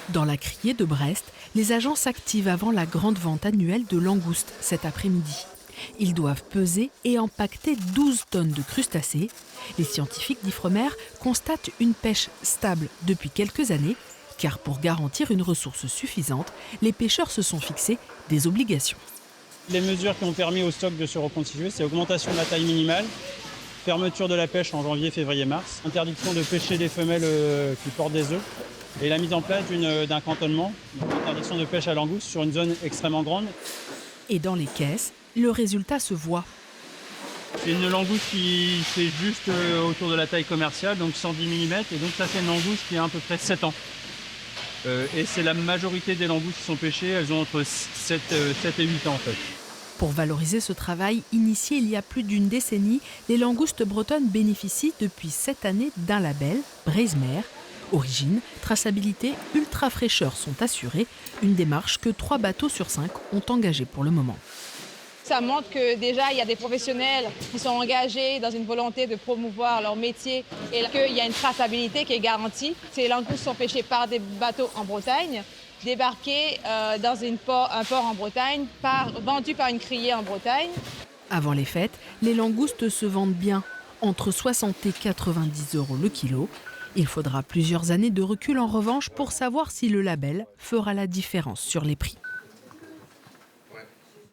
Dans la criée de Brest, les agents s'activent avant la grande vente annuelle de langoustes cet après-midi. Ils doivent peser et empaqueter 12 tonnes de crustacés. Les scientifiques d'Ifremer constatent une pêche stable depuis quelques années, car pour garantir une ressource suffisante, les pêcheurs se sont fixés des obligations. Les mesures qui ont permis au stock de se reconstituer, c'est augmentation de la taille minimale, fermeture de la pêche en janvier, février, mars, interdiction de pêcher des femelles qui portent des œufs et la mise en place d'un cantonnement, interdiction de pêche à langouste sur une zone extrêmement grande. Et dans les caisses, le résultat se voit. C'est une langouste qui fait juste autour de la taille commerciale, donc 110 mm, et donc ça c'est une langouste qui a à peu près 7 ans. Et c'est la majorité des langoustes qui sont pêchées, elles ont entre 7 et 8 ans en fait. Pour valoriser ce travail initié il y a plus d'une décennie, les langoustes bretonnes bénéficient depuis cette année d'un label, Breizhmer. Origine, traçabilité, ultra fraîcheur sont assurées, une démarche que 3 bateaux sur 5 ont engagée pour le moment. Ça montre que déjà il y a des professionnels qui sont engagés dans une volonté de promouvoir leur métier et qu'il y a une traçabilité qui est garantie. Ces langoustes sont pêchées par des bateaux en Bretagne, débarqués dans un port en Bretagne, vendus par une criée en Bretagne. Avant les fêtes, les langoustes se vendent bien, entre 60 et 90 € le kilo. Il faudra plusieurs années de recul en revanche pour savoir si le label fera la différence sur les prix.